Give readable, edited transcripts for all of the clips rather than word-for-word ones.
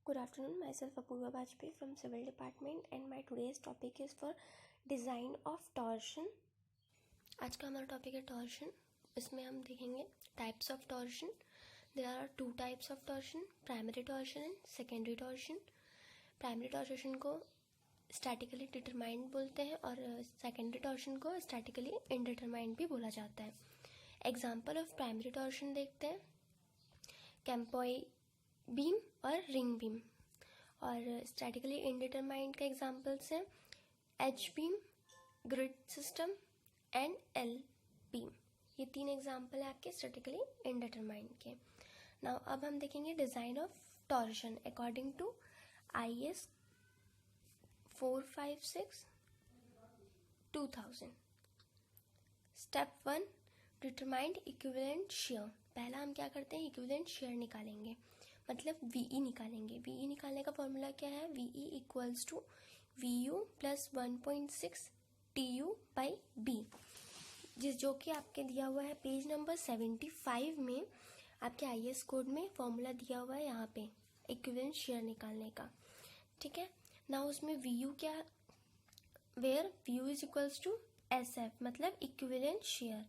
Good afternoon, myself Apurva Bajpayee from Civil Department and my today's topic is for design of torsion. आज का हमारा topic है torsion. इसमें हम देखेंगे types of torsion. There are two types of torsion, primary torsion and secondary torsion. Primary torsion को statically determined बोलते हैं और सेकेंडरी टॉर्शन को स्टैटिकली इनडिटरमाइंड भी बोला जाता है. एग्जाम्पल ऑफ प्राइमरी टॉर्शन देखते हैं, कैम्पॉय बीम और रिंग बीम. और स्टैटिकली इनडिटरमाइंड के एग्जाम्पल्स हैं H beam, grid system and L beam. ये तीन एग्जाम्पल है आपके स्टैटिकली इनडिटरमाइंड के. नाउ अब हम देखेंगे design of torsion according to IS 456/2000. Step 1, determined equivalent shear. पहला हम क्या करते हैं, इक्विवेलेंट शेयर निकालेंगे, मतलब VE निकालेंगे. VE निकालने का फॉर्मूला क्या है, VE equals to VU plus 1.6 TU/B, जो कि आपके दिया हुआ है पेज नंबर 75 में. आपके IS कोड में फॉर्मूला दिया हुआ है यहाँ पे इक्विवेलेंट शेयर निकालने का. ठीक है ना, उसमें VU क्या, where VU is equals to SF मतलब इक्विवेलेंट शेयर.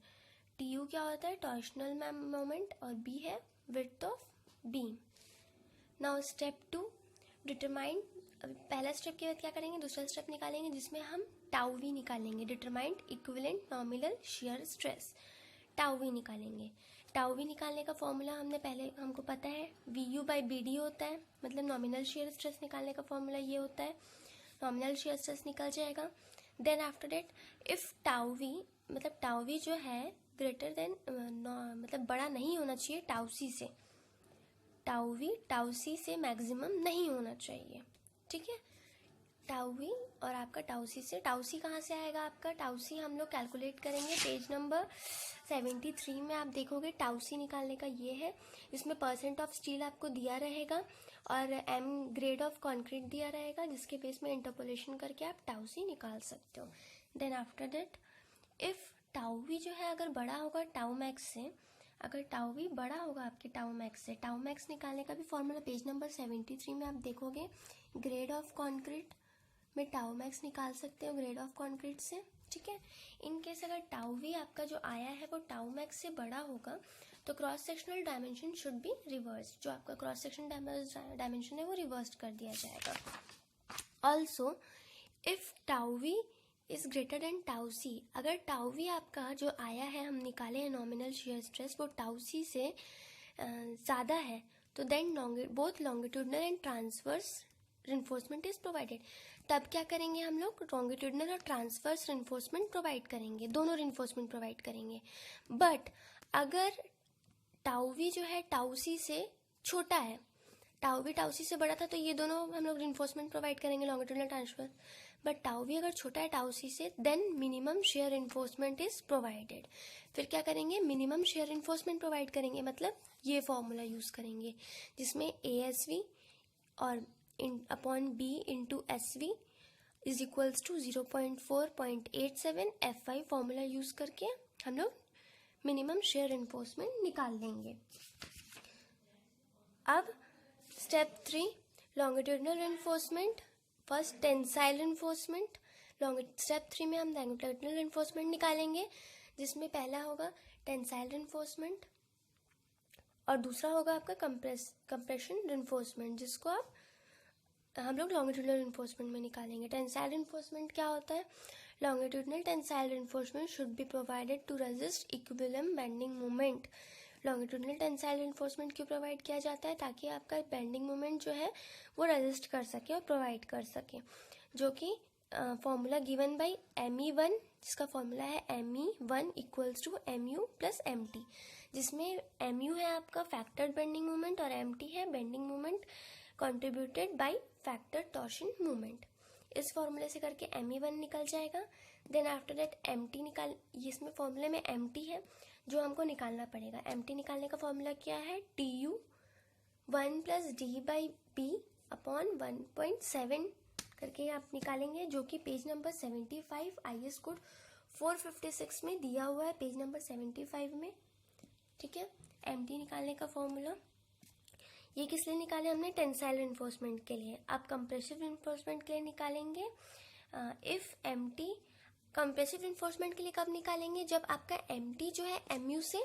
TU क्या होता है, टॉर्शनल मोमेंट, और B है width of beam. Now step 2, determine. पहला स्टेप के बाद क्या करेंगे, दूसरा स्टेप निकालेंगे जिसमें हम टाउ वी निकालेंगे. Determined equivalent nominal shear stress, tau v निकालेंगे. टाउ वी निकालने का फॉर्मूला हमको पता है, VU/BD होता है, मतलब नॉमिनल शेयर स्ट्रेस निकालने का फॉर्मूला ये होता है. नॉमिनल शेयर स्ट्रेस निकल जाएगा. Then after that if tau v, मतलब टाउ वी जो है ग्रेटर देन, मतलब बड़ा नहीं होना चाहिए टाउ सी से. टाउ वी टाउ सी से मैक्सिमम नहीं होना चाहिए. ठीक है, टाउ वी और आपका टाउ सी से. टाउ सी कहाँ से आएगा आपका, टाउ सी हम लोग कैलकुलेट करेंगे पेज नंबर 73 में. आप देखोगे टाउ सी निकालने का ये है, इसमें परसेंट ऑफ स्टील आपको दिया रहेगा और M ग्रेड ऑफ कॉन्क्रीट दिया रहेगा, जिसके बेस में इंटरपोलेशन करके आप टाउ सी निकाल सकते हो. Then after that if tau v जो है अगर बड़ा होगा टाउ मैक्स से, अगर टाउ वी बड़ा होगा आपके टाउ मैक्स से, टाउ मैक्स निकालने का भी फॉर्मूला पेज नंबर 73 में आप देखोगे. ग्रेड ऑफ कॉन्क्रीट में टाउ मैक्स निकाल सकते हो ग्रेड ऑफ कॉन्क्रीट से. ठीक है, इन केस अगर टाउ वी आपका जो आया है वो टाउ मैक्स से बड़ा होगा तो cross sectional dimension should be reverse. जो आपका क्रॉस सेक्शन डायमेंशन है वो रिवर्स कर दिया जाएगा. Also if tau v is greater than tau c, अगर टाउ वी आपका जो आया है हम निकाले हैं नॉमिनल शेयर स्ट्रेस वो टाउ सी से ज़्यादा है, तो then both longitudinal and transverse reinforcement is provided. तब क्या करेंगे हम लोग, लॉन्गिट्यूडनल और ट्रांसवर्स रिन्फोर्समेंट प्रोवाइड करेंगे, दोनों रिन्फोर्समेंट प्रोवाइड करेंगे. बट अगर टाउ वी जो है टाउ सी से छोटा है, टाउ वी टाउ सी से बड़ा था, तो ये दोनों हम लोग रिन्फोर्समेंट प्रोवाइड करेंगे longitudinal transverse. But tau v अगर छोटा है टाउ सी से, then minimum shear reinforcement is provided. फिर क्या करेंगे, मिनिमम शेयर इन्फोर्समेंट प्रोवाइड करेंगे, मतलब ये फॉर्मूला यूज करेंगे जिसमें ASV और upon B into SV is equals to 0.4.87 FY formula use करके हम लोग मिनिमम शेयर इन्फोर्समेंट निकाल लेंगे. अब step 3, longitudinal reinforcement. First tensile reinforcement. Step 3 में हम लॉन्गिट्यूडनल इन्फोर्समेंट निकालेंगे, जिसमें पहला होगा टेंसाइल इन्फोर्समेंट और दूसरा होगा आपका कंप्रेशन इन्फोर्समेंट, जिसको हम लोग लॉन्गिट्यूडनल इन्फोर्समेंट में निकालेंगे. टेंसाइल इन्फोर्समेंट क्या होता है, longitudinal tensile reinforcement should be provided to resist equilibrium bending moment. Longitudinal tensile reinforcement क्यों प्रोवाइड किया जाता है, ताकि आपका बेंडिंग मोमेंट जो है वो रेजिस्ट कर सके और प्रोवाइड कर सके, जो कि फॉर्मूला गिवन बाय ME1, जिसका फॉर्मूला है ME1 equals to MU plus MT, जिसमें MU है आपका फैक्टर बेंडिंग मोमेंट और MT है bending moment contributed by factor torsion movement. इस फॉर्मूले से करके ME1 निकल जाएगा. देन आफ्टर दैट MT निकाल, इसमें फॉर्मूले में MT है जो हमको निकालना पड़ेगा. MT निकालने का फॉर्मूला क्या है, TU 1 प्लस D/B अपॉन 1.7 करके आप निकालेंगे, जो कि पेज नंबर 75 IS कोड 456 में दिया हुआ है, पेज नंबर 75 में. ठीक है, MT निकालने का फॉर्मूला ये किस लिए निकाले हमने? टेंसाइल रिइंफोर्समेंट के लिए। अब कंप्रेसिव रिइंफोर्समेंट के लिए निकालेंगे इफ एमटी। कंप्रेसिव रिइंफोर्समेंट के लिए कब निकालेंगे? जब आपका एमटी जो है एमयू से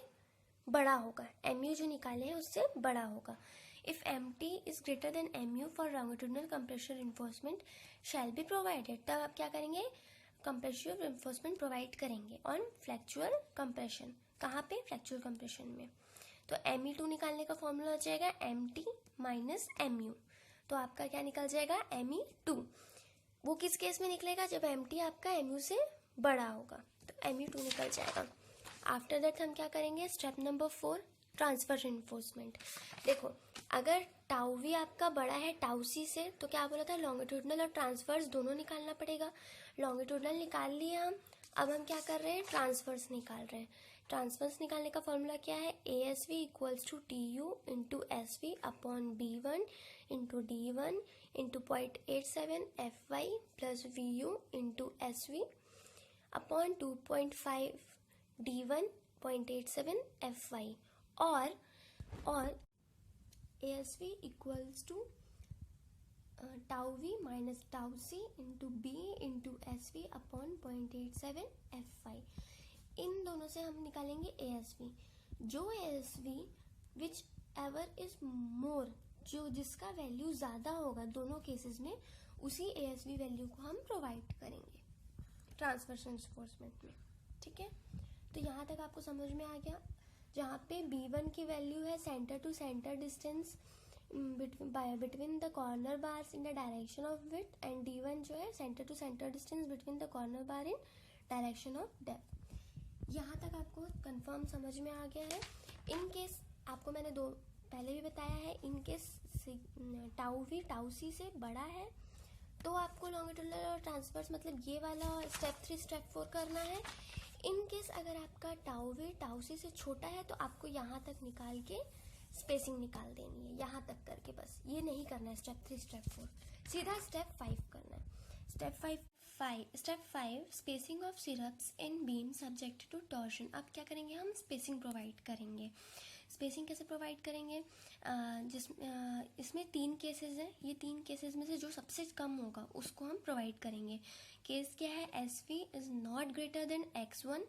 बड़ा होगा, एमयू जो निकाले हैं उससे बड़ा होगा। If MT is greater than MU for longitudinal compressive reinforcement shall be provided. तब आप क्या करेंगे? कंप्रेसिव रिइंफोर्समेंट प्रोवाइड करेंगे ऑन फ्लेक्चुअल कंप्रेशन। कहाँ पे? फ्लेक्चुअल कंप्रेशन में। तो Me2 निकालने का फॉर्मूला हो जाएगा MT माइनस MU। तो आपका क्या निकल जाएगा? Me2। वो किस केस में निकलेगा? जब MT आपका MU से बड़ा होगा, तो Me2 निकल जाएगा। आफ्टर दैट हम क्या करेंगे? Step number 4, transfer reinforcement. देखो, अगर टाउ वी आपका बड़ा है टाउ सी से, तो क्या बोला था? लॉन्गिट्यूडनल और ट्रांसफर्स दोनों निकालना पड़ेगा। लॉन्गिट्यूडनल निकाल लिया हम। अब हम क्या कर रहे हैं? ट्रांसफर्स निकाल रहे हैं। ट्रांसफर्स निकालने का फॉर्मूला क्या है? ASV equals to TU into SV upon B1 into D1 into 0.87 FY plus VU into SV upon 2.5 D1 0.87 FY और ASV equals to tau v minus tau c into b into SV upon 0.87 FY। इन दोनों से हम निकालेंगे ASV। जो ASV whichever is more, जो जिसका value ज़्यादा होगा दोनों केसेस में, उसी ASV वैल्यू को हम प्रोवाइड करेंगे ट्रांसफर रिइंफोर्समेंट में। ठीक है, तो यहाँ तक आपको समझ में आ गया। जहाँ पे B1 की वैल्यू है centre to centre distance between the corner bars in the direction of width, and D1 जो है centre to centre distance between the corner bar in direction of depth. यहाँ तक आपको कंफर्म समझ में आ गया है। इन केस आपको मैंने पहले भी बताया है, in case tau v tau c से बड़ा है तो आपको लॉन्गिट्यूडनल और ट्रांसफर्स मतलब ये वाला स्टेप 3 स्टेप 4 करना है। इन केस अगर आपका टाउ वी टाउ सी से छोटा है तो आपको यहाँ तक निकाल के स्पेसिंग निकाल देनी है, यहाँ तक करके। बस ये नहीं करना है स्टेप 3 स्टेप 4, सीधा स्टेप 5 करना है। Step 5 spacing of stirrups in beam subject to torsion. अब क्या करेंगे? हम स्पेसिंग प्रोवाइड करेंगे। स्पेसिंग कैसे प्रोवाइड करेंगे? इसमें 3 केसेस हैं। ये 3 केसेस में से जो सबसे कम होगा उसको हम प्रोवाइड करेंगे। केस क्या है? SV is not greater than X1,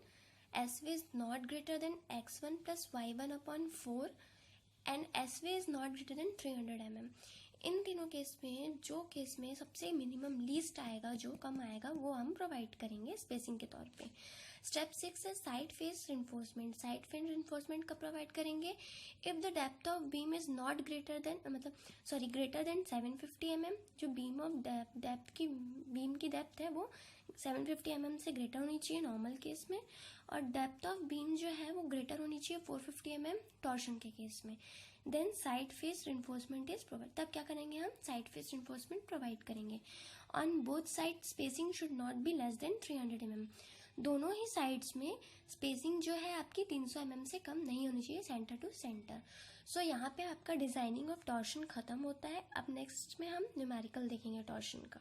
SV is not greater than X1 plus Y1 upon 4 and SV is not greater than 300 mm। इन तीनों केस में जो केस में सबसे मिनिमम लीस्ट आएगा, जो कम आएगा, वो हम प्रोवाइड करेंगे स्पेसिंग के तौर पे। स्टेप 6 है side face reinforcement. Side face reinforcement कब प्रोवाइड करेंगे? If the depth of beam is not greater than 750 mm। जो बीम की डेप्थ है वो 750 mm से ग्रेटर होनी चाहिए नॉर्मल केस में, और डेप्थ ऑफ बीम जो है वो ग्रेटर होनी चाहिए 450 mm टॉर्शन के केस में। Then side face reinforcement is provide. तब क्या करेंगे? हम साइड फेस रिइंफोर्समेंट प्रोवाइड करेंगे। On both side spacing should not be less than 300 mm। दोनों ही साइड्स में स्पेसिंग जो है आपकी 300 mm से कम नहीं होनी चाहिए सेंटर टू सेंटर। सो यहाँ पे आपका डिजाइनिंग ऑफ टॉर्शन खत्म होता है। अब नेक्स्ट में हम न्यूमेरिकल देखेंगे टॉर्शन का।